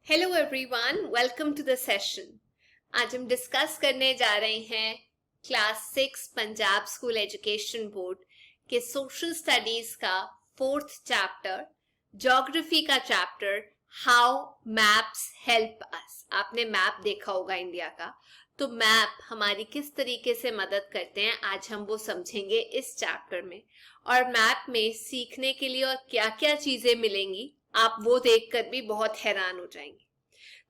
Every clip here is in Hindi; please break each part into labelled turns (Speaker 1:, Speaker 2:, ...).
Speaker 1: Hello everyone, welcome to the session. आज हम डिस्कस करने जा रहे हैं class 6 Punjab school education board के सोशल स्टडीज का 4th चैप्टर, ज्योग्राफी का chapter how maps help us. आपने मैप देखा होगा इंडिया का, तो मैप हमारी किस तरीके से मदद करते हैं आज हम वो समझेंगे इस चैप्टर में। और मैप में सीखने के लिए और क्या क्या चीजें मिलेंगी आप वो देखकर भी बहुत हैरान हो जाएंगे।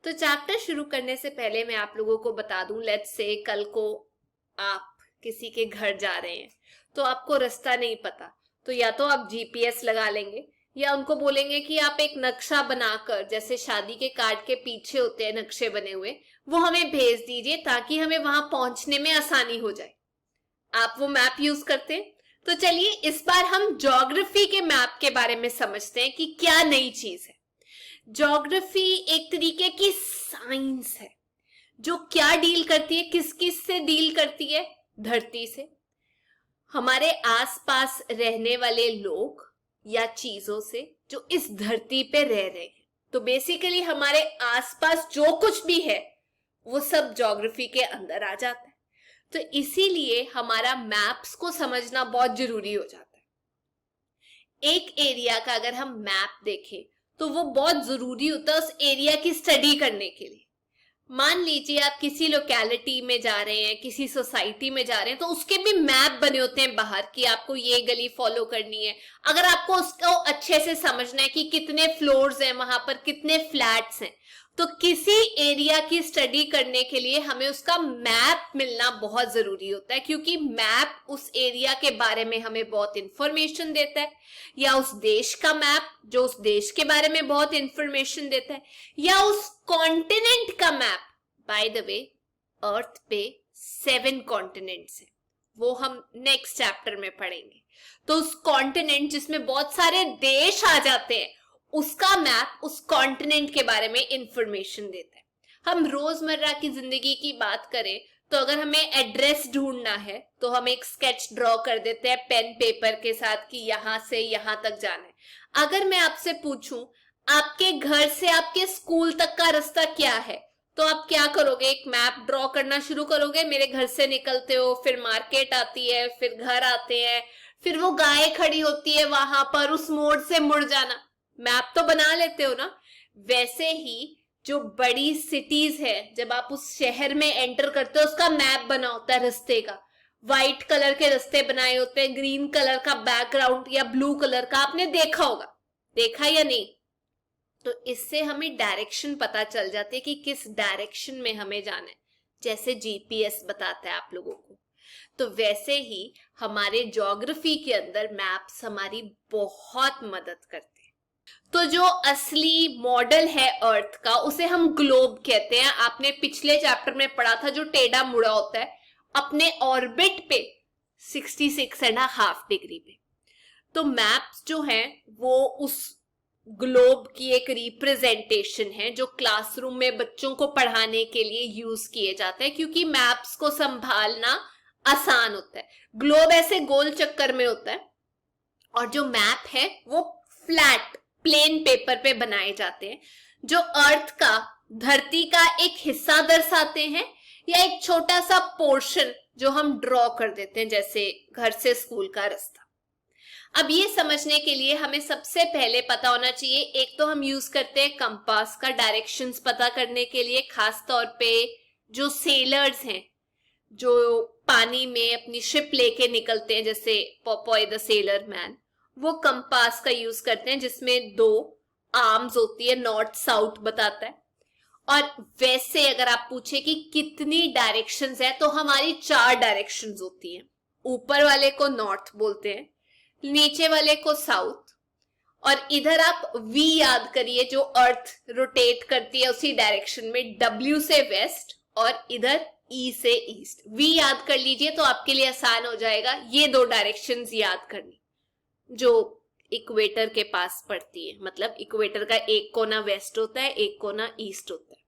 Speaker 1: तो चैप्टर शुरू करने से पहले मैं आप लोगों को बता दूं, लेट्स से कल को आप किसी के घर जा रहे हैं तो आपको रास्ता नहीं पता, तो या तो आप जीपीएस लगा लेंगे या उनको बोलेंगे कि आप एक नक्शा बनाकर, जैसे शादी के कार्ड के पीछे होते हैं नक्शे बने हुए, वो हमें भेज दीजिए ताकि हमें वहां पहुंचने में आसानी हो जाए। आप वो मैप यूज करते हैं। तो चलिए इस बार हम ज्योग्राफी के मैप के बारे में समझते हैं कि क्या नई चीज है। ज्योग्राफी एक तरीके की साइंस है जो क्या डील करती है, किस किस से डील करती है? धरती से, हमारे आसपास रहने वाले लोग या चीजों से जो इस धरती पे रह रहे हैं। तो बेसिकली हमारे आसपास जो कुछ भी है वो सब ज्योग्राफी के अंदर आ जाता है। तो इसीलिए हमारा मैप्स को समझना बहुत जरूरी हो जाता है। एक एरिया का अगर हम मैप देखें तो वो बहुत जरूरी होता है उस एरिया की स्टडी करने के लिए। मान लीजिए आप किसी लोकेलिटी में जा रहे हैं, किसी सोसाइटी में जा रहे हैं, तो उसके भी मैप बने होते हैं बाहर कि आपको ये गली फॉलो करनी है। अगर आपको उसको अच्छे से समझना है कि कितने फ्लोर्स हैं वहां पर, कितने फ्लैट्स हैं, तो किसी एरिया की स्टडी करने के लिए हमें उसका मैप मिलना बहुत जरूरी होता है, क्योंकि मैप उस एरिया के बारे में हमें बहुत इंफॉर्मेशन देता है। या उस देश का मैप जो उस देश के बारे में बहुत इंफॉर्मेशन देता है, या उस कॉन्टिनेंट का मैप। बाय द वे, अर्थ पे 7 कॉन्टिनेंट्स हैं, वो हम नेक्स्ट चैप्टर में पढ़ेंगे। तो उस कॉन्टिनेंट जिसमें बहुत सारे देश आ जाते हैं, उसका मैप उस कॉन्टिनेंट के बारे में इंफॉर्मेशन देता है। हम रोजमर्रा की जिंदगी की बात करें तो अगर हमें एड्रेस ढूंढना है तो हम एक स्केच ड्रॉ कर देते हैं पेन पेपर के साथ कि यहां से यहां तक जाना है। अगर मैं आपसे पूछूं आपके घर से आपके स्कूल तक का रास्ता क्या है, तो आप क्या करोगे? एक मैप ड्रॉ करना शुरू करोगे। मेरे घर से निकलते हो, फिर मार्केट आती है, फिर घर आते हैं, फिर वो गाय खड़ी होती है वहां पर, उस मोड़ से मुड़ जाना। मैप तो बना लेते हो ना। वैसे ही जो बड़ी सिटीज है, जब आप उस शहर में एंटर करते हो उसका मैप बना होता है रास्ते का। व्हाइट कलर के रास्ते बनाए होते हैं, ग्रीन कलर का बैकग्राउंड या ब्लू कलर का, आपने देखा होगा, देखा या नहीं? तो इससे हमें डायरेक्शन पता चल जाती है कि किस डायरेक्शन में हमें जाना है, जैसे जीपीएस बताता है आप लोगों को। तो वैसे ही हमारे ज्योग्राफी के अंदर मैप्स हमारी बहुत मदद करते हैं। तो जो असली मॉडल है अर्थ का उसे हम ग्लोब कहते हैं। आपने पिछले चैप्टर में पढ़ा था जो टेढ़ा मुड़ा होता है अपने ऑर्बिट पे 66.5 डिग्री पे। तो मैप्स जो हैं वो उस ग्लोब की एक रिप्रेजेंटेशन है जो क्लासरूम में बच्चों को पढ़ाने के लिए यूज किए जाते हैं, क्योंकि मैप्स को संभालना आसान होता है। ग्लोब ऐसे गोल चक्कर में होता है और जो मैप है वो फ्लैट प्लेन पेपर पे बनाए जाते हैं, जो अर्थ का, धरती का एक हिस्सा दर्शाते हैं या एक छोटा सा पोर्शन जो हम ड्रॉ कर देते हैं, जैसे घर से स्कूल का रास्ता। अब ये समझने के लिए हमें सबसे पहले पता होना चाहिए, एक तो हम यूज करते हैं कंपास का डायरेक्शंस पता करने के लिए। खास तौर पे जो सेलर्स हैं, जो पानी में अपनी शिप लेके निकलते हैं, जैसे पॉपॉय द सेलर मैन, वो कंपास का यूज करते हैं जिसमें 2 आर्म्स होती है, नॉर्थ साउथ बताता है। और वैसे अगर आप पूछे कि कितनी डायरेक्शंस है, तो हमारी 4 डायरेक्शंस होती हैं। ऊपर वाले को नॉर्थ बोलते हैं, नीचे वाले को साउथ, और इधर आप वी याद करिए, जो अर्थ रोटेट करती है उसी डायरेक्शन में, डब्ल्यू से वेस्ट और इधर ई से ईस्ट। वी याद कर लीजिए तो आपके लिए आसान हो जाएगा ये 2 डायरेक्शंस याद करनी जो इक्वेटर के पास पड़ती है। मतलब इक्वेटर का एक कोना वेस्ट होता है, एक कोना ईस्ट होता है।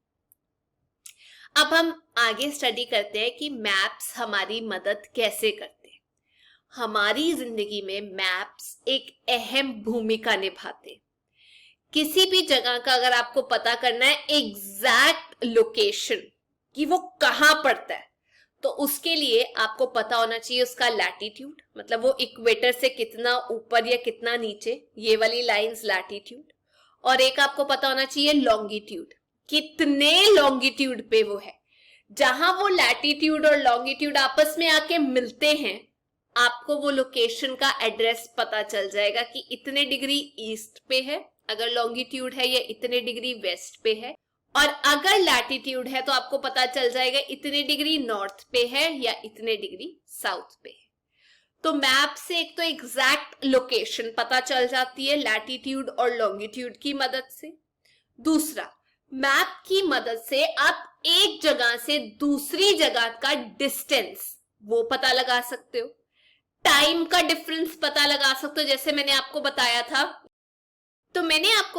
Speaker 1: अब हम आगे स्टडी करते हैं कि मैप्स हमारी मदद कैसे करते हैं। हमारी जिंदगी में मैप्स एक अहम भूमिका निभाते हैं। किसी भी जगह का अगर आपको पता करना है एग्जैक्ट लोकेशन कि वो कहां पड़ता है, तो उसके लिए आपको पता होना चाहिए उसका लैटिट्यूड, मतलब वो इक्वेटर से कितना ऊपर या कितना नीचे, ये वाली लाइंस लैटिट्यूड। और एक आपको पता होना चाहिए लॉन्गिट्यूड, कितने लॉन्गिट्यूड पे वो है। जहां वो लैटिट्यूड और लॉन्गिट्यूड आपस में आके मिलते हैं, आपको वो लोकेशन का एड्रेस पता चल जाएगा कि इतने डिग्री ईस्ट पे है अगर लॉन्गिट्यूड है, या इतने डिग्री वेस्ट पे है। और अगर लैटिट्यूड है तो आपको पता चल जाएगा इतने डिग्री नॉर्थ पे है या इतने डिग्री साउथ पे है। तो मैप से एक तो एग्जैक्ट लोकेशन पता चल जाती है लैटिट्यूड और लॉन्गिट्यूड की मदद से। दूसरा, मैप की मदद से आप एक जगह से दूसरी जगह का डिस्टेंस वो पता लगा सकते हो, टाइम का डिफरेंस पता लगा सकते हो। जैसे मैंने आपको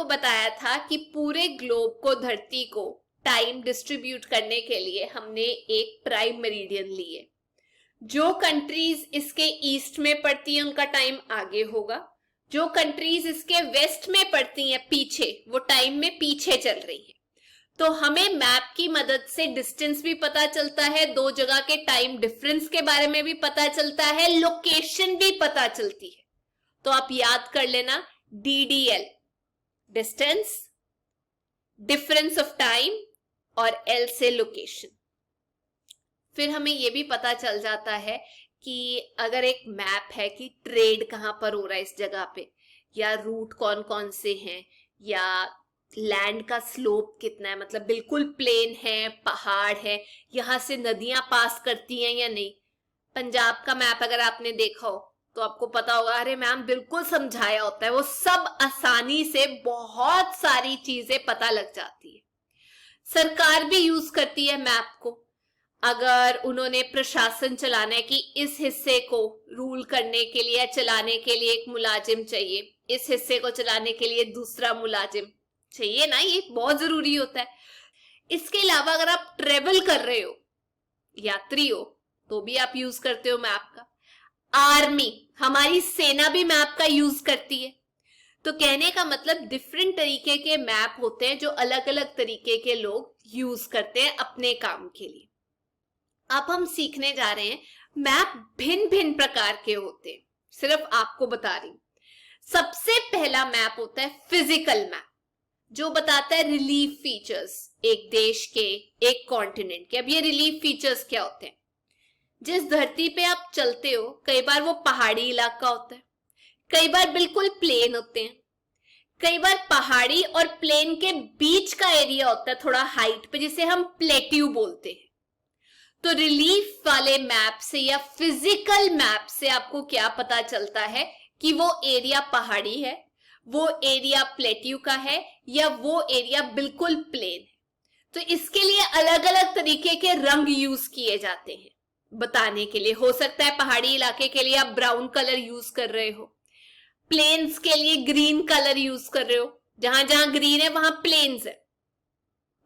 Speaker 1: बताया था कि पूरे ग्लोब को, धरती को टाइम डिस्ट्रीब्यूट करने के लिए हमने एक प्राइम मेरिडियन ली है। जो कंट्रीज इसके ईस्ट में पड़ती हैं उनका टाइम आगे होगा, जो कंट्रीज इसके वेस्ट में पड़ती हैं पीछे, वो टाइम में पीछे चल रही है। तो हमें मैप की मदद से डिस्टेंस भी पता चलता है, दो जगह के टाइम डिफरेंस के बारे में भी पता चलता है, लोकेशन भी पता चलती है। तो आप याद कर लेना DDL, distance, difference of time, और L से लोकेशन। फिर हमें यह भी पता चल जाता है कि अगर एक मैप है कि ट्रेड कहां पर हो रहा है इस जगह पे, या रूट कौन कौन से हैं, या लैंड का स्लोप कितना है, मतलब बिल्कुल प्लेन है, पहाड़ है, यहां से नदियां पास करती हैं या नहीं। पंजाब का मैप अगर आपने देखा हो तो आपको पता होगा, अरे मैम बिल्कुल समझाया होता है, वो सब आसानी से बहुत सारी चीजें पता लग जाती है। सरकार भी यूज करती है मैप को। अगर उन्होंने प्रशासन चलाना है कि इस हिस्से को रूल करने के लिए, चलाने के लिए एक मुलाजिम चाहिए, इस हिस्से को चलाने के लिए दूसरा मुलाजिम चाहिए ना, ये बहुत जरूरी होता है। इसके अलावा अगर आप ट्रेवल कर रहे हो, यात्री हो, तो भी आप यूज करते हो मैप का। आर्मी, हमारी सेना भी मैप का यूज करती है। तो कहने का मतलब डिफरेंट तरीके के मैप होते हैं जो अलग अलग तरीके के लोग यूज करते हैं अपने काम के लिए। अब हम सीखने जा रहे हैं मैप भिन्न भिन्न प्रकार के होते हैं, सिर्फ आपको बता रही हूं। सबसे पहला मैप होता है फिजिकल मैप, जो बताता है रिलीफ फीचर्स एक देश के, एक कॉन्टिनेंट के। अब ये रिलीफ फीचर्स क्या होते हैं? जिस धरती पे आप चलते हो, कई बार वो पहाड़ी इलाका होता है, कई बार बिल्कुल प्लेन होते हैं, कई बार पहाड़ी और प्लेन के बीच का एरिया होता है थोड़ा हाइट पे, जिसे हम प्लेट्यू बोलते हैं। तो रिलीफ वाले मैप से या फिजिकल मैप से आपको क्या पता चलता है कि वो एरिया पहाड़ी है, वो एरिया प्लेट्यू का है, या वो एरिया बिल्कुल प्लेन है। तो इसके लिए अलग अलग तरीके के रंग यूज किए जाते हैं बताने के लिए। हो सकता है पहाड़ी इलाके के लिए आप ब्राउन कलर यूज कर रहे हो, प्लेन्स के लिए ग्रीन कलर यूज कर रहे हो, जहां जहां ग्रीन है वहां प्लेन्स है।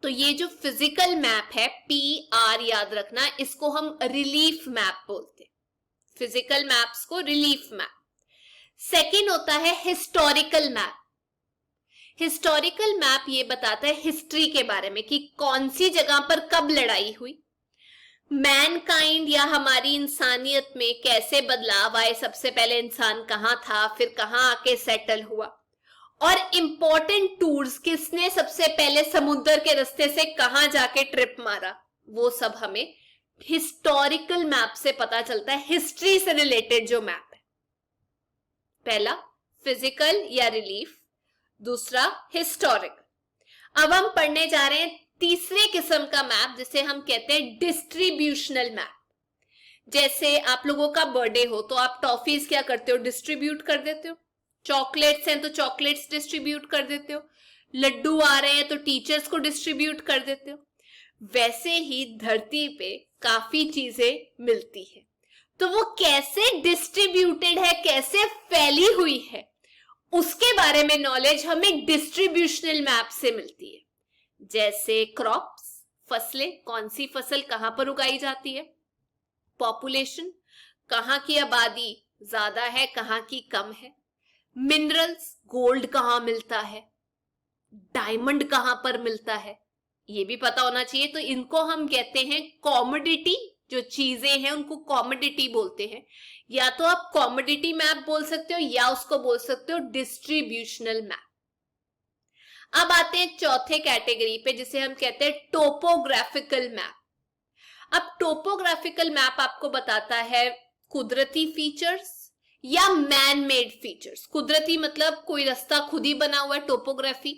Speaker 1: तो ये जो फिजिकल मैप है, PR याद रखना, इसको हम रिलीफ मैप बोलते हैं। फिजिकल मैप्स को रिलीफ मैप। सेकेंड होता है हिस्टोरिकल मैप। हिस्टोरिकल मैप ये बताता है हिस्ट्री के बारे में कि कौन सी जगह पर कब लड़ाई हुई, मैनकाइंड या हमारी इंसानियत में कैसे बदलाव आए, सबसे पहले इंसान कहां था, फिर कहां आके सेटल हुआ, और इंपॉर्टेंट टूर्स, किसने सबसे पहले समुद्र के रास्ते से कहां जाके ट्रिप मारा, वो सब हमें हिस्टोरिकल मैप से पता चलता है। हिस्ट्री से रिलेटेड जो मैप है, पहला फिजिकल या रिलीफ, दूसरा हिस्टोरिकल। अब हम पढ़ने जा रहे हैं तीसरे किस्म का मैप, जिसे हम कहते हैं डिस्ट्रीब्यूशनल मैप। जैसे आप लोगों का बर्थडे हो तो आप टॉफीज क्या करते हो, डिस्ट्रीब्यूट कर देते हो। चॉकलेट्स हैं तो चॉकलेट्स डिस्ट्रीब्यूट कर देते हो, लड्डू आ रहे हैं तो टीचर्स को डिस्ट्रीब्यूट कर देते हो। वैसे ही धरती पे काफी चीजें मिलती है, तो वो कैसे डिस्ट्रीब्यूटेड है, कैसे फैली हुई है, उसके बारे में नॉलेज हमें डिस्ट्रीब्यूशनल मैप से मिलती है। जैसे क्रॉप्स, फसलें, कौन सी फसल कहां पर उगाई जाती है, पॉपुलेशन, कहां की आबादी ज्यादा है, कहां की कम है, मिनरल्स, गोल्ड कहां मिलता है, डायमंड कहां पर मिलता है, ये भी पता होना चाहिए। तो इनको हम कहते हैं कॉमोडिटी, जो चीजें हैं उनको कॉमोडिटी बोलते हैं। या तो आप कॉमोडिटी मैप बोल सकते हो या उसको बोल सकते हो डिस्ट्रीब्यूशनल मैप। अब आते हैं चौथे कैटेगरी पे, जिसे हम कहते हैं टोपोग्राफिकल मैप। अब टोपोग्राफिकल मैप आपको बताता है कुदरती फीचर्स या मैन मेड फीचर्स। कुदरती मतलब कोई रास्ता खुद ही बना हुआ है, टोपोग्राफी,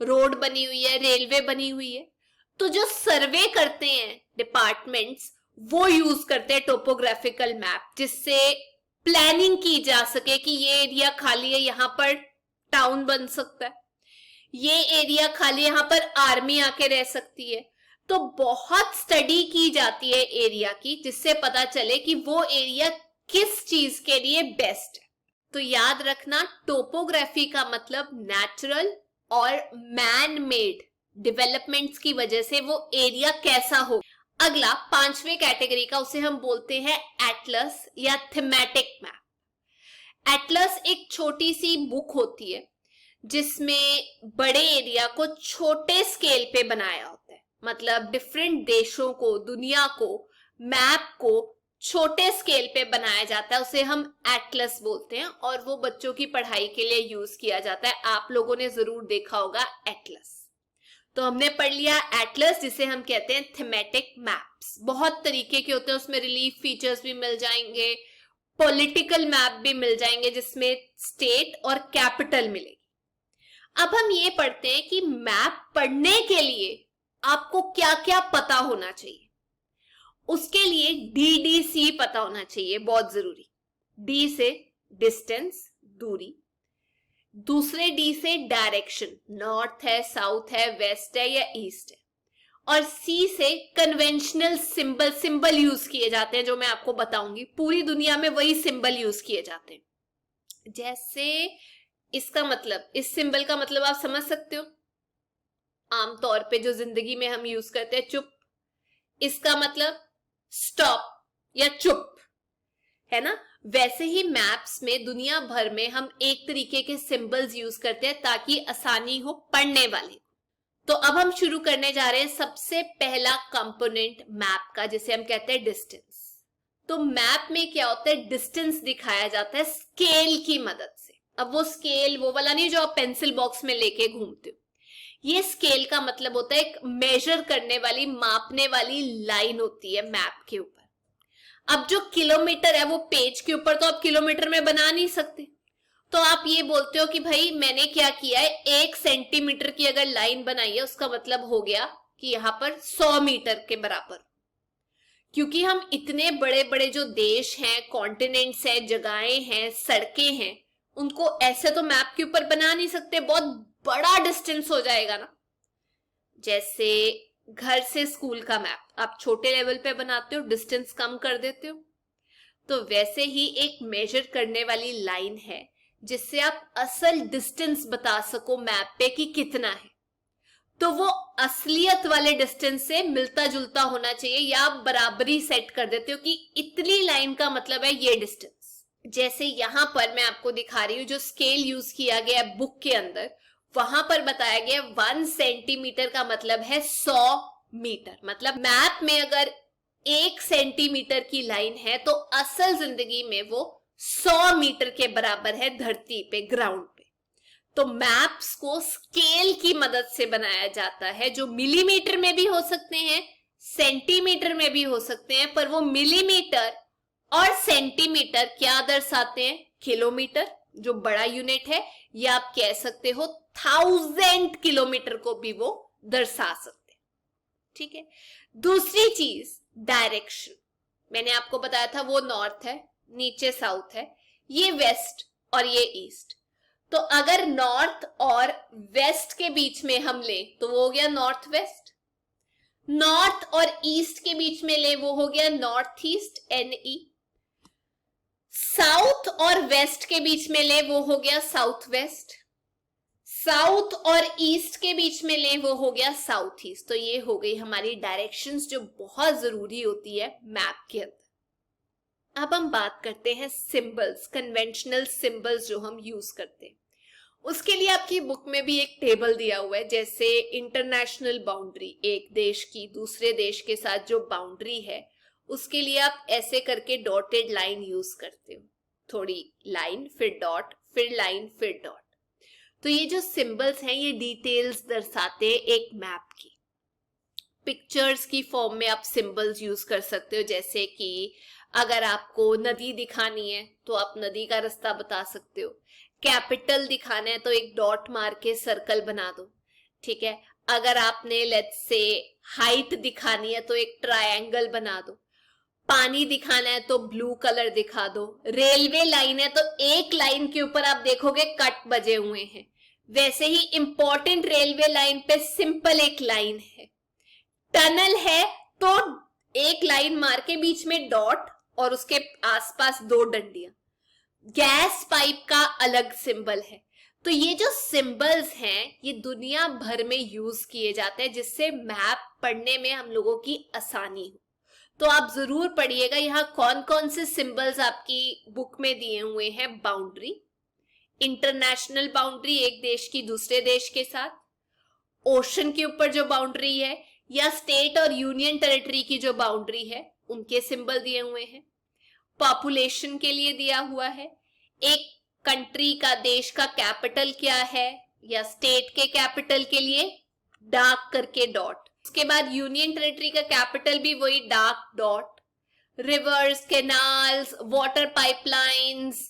Speaker 1: रोड बनी हुई है, रेलवे बनी हुई है। तो जो सर्वे करते हैं डिपार्टमेंट्स, वो यूज करते हैं टोपोग्राफिकल मैप, जिससे प्लानिंग की जा सके कि ये एरिया खाली है, यहां पर टाउन बन सकता है, ये एरिया खाली, यहां पर आर्मी आके रह सकती है। तो बहुत स्टडी की जाती है एरिया की, जिससे पता चले कि वो एरिया किस चीज के लिए बेस्ट है। तो याद रखना, टोपोग्राफी का मतलब नेचुरल और मैन मेड डेवलपमेंट्स की वजह से वो एरिया कैसा हो। अगला पांचवें कैटेगरी का, उसे हम बोलते हैं एटलस या थीमेटिक मैप। एटलस एक छोटी सी बुक होती है जिसमें बड़े एरिया को छोटे स्केल पे बनाया होता है। मतलब डिफरेंट देशों को, दुनिया को, मैप को छोटे स्केल पे बनाया जाता है, उसे हम एटलस बोलते हैं। और वो बच्चों की पढ़ाई के लिए यूज किया जाता है। आप लोगों ने जरूर देखा होगा एटलस। तो हमने पढ़ लिया एटलस, जिसे हम कहते हैं थीमेटिक मैप्स। बहुत तरीके के होते हैं, उसमें रिलीफ फीचर्स भी मिल जाएंगे, पॉलिटिकल मैप भी मिल जाएंगे जिसमें स्टेट और कैपिटल मिलेगी। अब हम ये पढ़ते हैं कि मैप पढ़ने के लिए आपको क्या क्या पता होना चाहिए। उसके लिए DDC पता होना चाहिए, बहुत जरूरी। D से डिस्टेंस, दूरी। दूसरे D से डायरेक्शन, नॉर्थ है, साउथ है, वेस्ट है या ईस्ट है। और C से कन्वेंशनल सिंबल यूज किए जाते हैं, जो मैं आपको बताऊंगी। पूरी दुनिया में वही सिंबल यूज किए जाते हैं। जैसे इसका मतलब, इस सिंबल का मतलब आप समझ सकते हो, आमतौर पे जो जिंदगी में हम यूज करते हैं, चुप। इसका मतलब स्टॉप या चुप, है ना। वैसे ही मैप्स में दुनिया भर में हम एक तरीके के सिंबल्स यूज करते हैं ताकि आसानी हो पढ़ने वाले। तो अब हम शुरू करने जा रहे हैं सबसे पहला कंपोनेंट मैप का, जिसे हम कहते हैं डिस्टेंस। तो मैप में क्या होता है, डिस्टेंस दिखाया जाता है स्केल की मदद से। अब वो स्केल वो वाला नहीं जो आप पेंसिल बॉक्स में लेके घूमते हो। ये स्केल का मतलब होता है एक मेजर करने वाली, मापने वाली लाइन होती है मैप के ऊपर। अब जो किलोमीटर है वो पेज के ऊपर तो आप किलोमीटर में बना नहीं सकते। तो आप ये बोलते हो कि भाई मैंने क्या किया है, 1 सेंटीमीटर की अगर लाइन बनाई है, उसका मतलब हो गया कि यहां पर 100 मीटर के बराबर। क्योंकि हम इतने बड़े बड़े जो देश हैं, कॉन्टिनेंट्स हैं, जगहें हैं, सड़कें हैं, उनको ऐसे तो मैप के ऊपर बना नहीं सकते, बहुत बड़ा डिस्टेंस हो जाएगा ना। जैसे घर से स्कूल का मैप आप छोटे लेवल पे बनाते हो, डिस्टेंस कम कर देते हो। तो वैसे ही एक मेजर करने वाली लाइन है जिससे आप असल डिस्टेंस बता सको मैप पे कि कितना है। तो वो असलियत वाले डिस्टेंस से मिलता जुलता होना चाहिए, या आप बराबरी सेट कर देते हो कि इतनी लाइन का मतलब है ये डिस्टेंस। जैसे यहां पर मैं आपको दिखा रही हूं, जो स्केल यूज किया गया है बुक के अंदर, वहां पर बताया गया 1 सेंटीमीटर का मतलब है 100 मीटर। मतलब मैप में अगर 1 सेंटीमीटर की लाइन है तो असल जिंदगी में वो 100 मीटर के बराबर है धरती पे, ग्राउंड पे। तो मैप्स को स्केल की मदद से बनाया जाता है, जो मिलीमीटर में भी हो सकते हैं, सेंटीमीटर में भी हो सकते हैं, पर वो मिलीमीटर और सेंटीमीटर क्या दर्शाते हैं, किलोमीटर जो बड़ा यूनिट है, या आप कह सकते हो 1000 किलोमीटर को भी वो दर्शा सकते हैं। ठीक है। दूसरी चीज डायरेक्शन, मैंने आपको बताया था वो नॉर्थ है, नीचे साउथ है, ये वेस्ट और ये ईस्ट। तो अगर नॉर्थ और वेस्ट के बीच में हम ले तो वो हो गया नॉर्थ वेस्ट। नॉर्थ और ईस्ट के बीच में ले वो हो गया नॉर्थ ईस्ट, NE। साउथ और वेस्ट के बीच में ले वो हो गया साउथ वेस्ट। साउथ और ईस्ट के बीच में ले वो हो गया साउथ ईस्ट। तो ये हो गई हमारी डायरेक्शंस जो बहुत जरूरी होती है मैप के अंदर। अब हम बात करते हैं सिंबल्स, कन्वेंशनल सिंबल्स जो हम यूज करते हैं। उसके लिए आपकी बुक में भी एक टेबल दिया हुआ है, जैसे इंटरनेशनल बाउंड्री, एक देश की दूसरे देश के साथ जो बाउंड्री है उसके लिए आप ऐसे करके डॉटेड लाइन यूज करते हो, थोड़ी लाइन फिर डॉट फिर लाइन फिर डॉट। तो ये जो सिंबल्स हैं ये डिटेल्स दर्शाते हैं एक मैप की। पिक्चर्स की फॉर्म में आप सिंबल्स यूज कर सकते हो, जैसे कि अगर आपको नदी दिखानी है तो आप नदी का रास्ता बता सकते हो, कैपिटल दिखाना है तो एक डॉट मार के सर्कल बना दो, ठीक है। अगर आपने लेट्स से हाइट दिखानी है तो एक ट्रायंगल बना दो, पानी दिखाना है तो ब्लू कलर दिखा दो, रेलवे लाइन है तो एक लाइन के ऊपर आप देखोगे कट बजे हुए हैं, वैसे ही इंपॉर्टेंट रेलवे लाइन पे सिंपल एक लाइन है। टनल है तो एक लाइन मार के बीच में डॉट और उसके आसपास दो डंडियां। गैस पाइप का अलग सिंबल है। तो ये जो सिंबल्स हैं ये दुनिया भर में यूज किए जाते हैं, जिससे मैप पढ़ने में हम लोगों की आसानी हो। तो आप जरूर पढ़िएगा यहाँ कौन कौन से सिंबल्स आपकी बुक में दिए हुए हैं। बाउंड्री, इंटरनेशनल बाउंड्री, एक देश की दूसरे देश के साथ, ओशन के ऊपर जो बाउंड्री है, या स्टेट और यूनियन टेरिटरी की जो बाउंड्री है उनके सिंबल दिए हुए हैं। पॉपुलेशन के लिए दिया हुआ है, एक कंट्री का, देश का कैपिटल क्या है, या स्टेट के कैपिटल के लिए डार्क करके डॉट। उसके बाद यूनियन टेरिटरी का कैपिटल भी वही dark dot. Rivers, canals, water pipelines,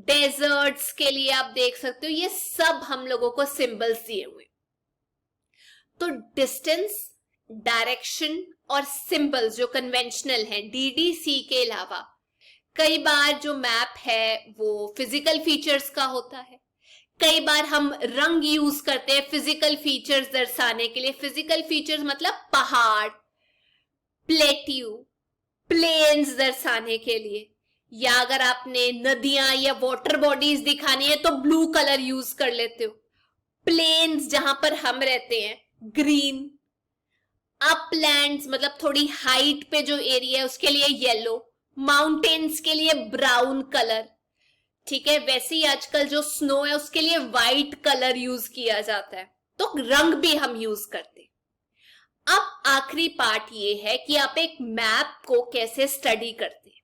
Speaker 1: deserts के लिए आप देख सकते हो, ये सब हम लोगों को सिंबल्स दिए हुए। तो डिस्टेंस, डायरेक्शन और सिंबल्स जो कन्वेंशनल हैं डीडीसी के अलावा, कई बार जो मैप है वो फिजिकल फीचर्स का होता है, कई बार हम रंग यूज करते हैं फिजिकल फीचर्स दर्शाने के लिए। फिजिकल फीचर्स मतलब पहाड़, प्लेट्यू, प्लेन्स दर्शाने के लिए, या अगर आपने नदियां या वाटर बॉडीज दिखानी है तो ब्लू कलर यूज कर लेते हो। प्लेन्स जहां पर हम रहते हैं ग्रीन, अपलैंड्स मतलब थोड़ी हाइट पे जो एरिया है उसके लिए येलो, माउंटेन्स के लिए ब्राउन कलर, ठीक है। वैसे ही आजकल जो स्नो है उसके लिए व्हाइट कलर यूज किया जाता है, तो रंग भी हम यूज करते हैं। अब आखिरी पार्ट ये है कि आप एक मैप को कैसे स्टडी करते हैं।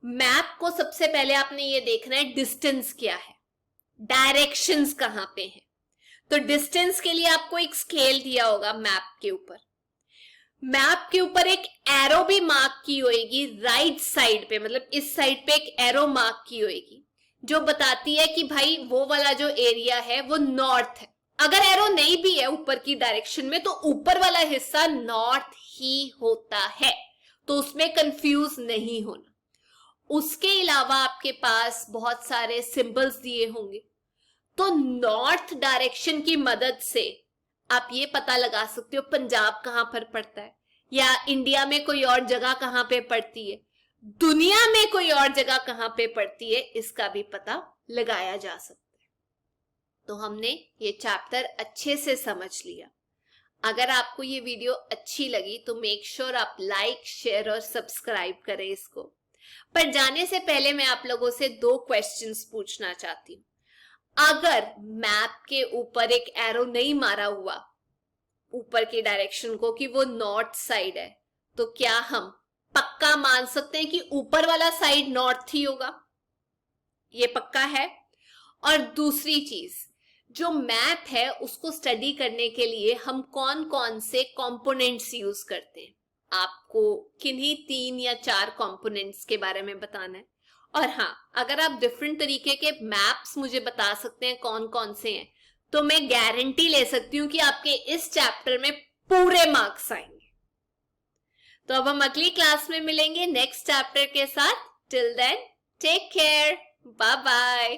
Speaker 1: मैप को सबसे पहले आपने ये देखना है डिस्टेंस क्या है, डायरेक्शंस कहां पे है। तो डिस्टेंस के लिए आपको एक स्केल दिया होगा मैप के ऊपर, मैप के ऊपर एक एरो भी मार्क की होगी राइट साइड पे, मतलब इस साइड पे एक एरो मार्क की होगी जो बताती है कि भाई वो वाला जो एरिया है वो नॉर्थ है। अगर एरो नहीं भी है ऊपर की डायरेक्शन में तो ऊपर वाला हिस्सा नॉर्थ ही होता है, तो उसमें कंफ्यूज नहीं होना। उसके अलावा आपके पास बहुत सारे सिंबल्स दिए होंगे, तो नॉर्थ डायरेक्शन की मदद से आप ये पता लगा सकते हो पंजाब कहां पर पड़ता है, या इंडिया में कोई और जगह कहां पे पड़ती है, दुनिया में कोई और जगह कहां पे पड़ती है, इसका भी पता लगाया जा सकता है। तो हमने ये चैप्टर अच्छे से समझ लिया। अगर आपको ये वीडियो अच्छी लगी तो मेक श्योर आप लाइक, शेयर और सब्सक्राइब करें इसको। पर जाने से पहले मैं आप लोगों से 2 क्वेश्चंस पूछना चाहती हूँ। अगर मैप के ऊपर एक एरो नहीं मारा हुआ ऊपर की डायरेक्शन को कि वो नॉर्थ साइड है, तो क्या हम पक्का मान सकते हैं कि ऊपर वाला साइड नॉर्थ ही होगा? ये पक्का है। और दूसरी चीज, जो मैप है उसको स्टडी करने के लिए हम कौन कौन से कंपोनेंट्स यूज करते हैं, आपको किन्हीं 3 या 4 कंपोनेंट्स के बारे में बताना है। और हाँ, अगर आप डिफरेंट तरीके के मैप्स मुझे बता सकते हैं कौन कौन से हैं, तो मैं गारंटी ले सकती हूँ कि आपके इस चैप्टर में पूरे मार्क्स आएंगे। तो अब हम अगली क्लास में मिलेंगे नेक्स्ट चैप्टर के साथ। Till then take care, bye bye.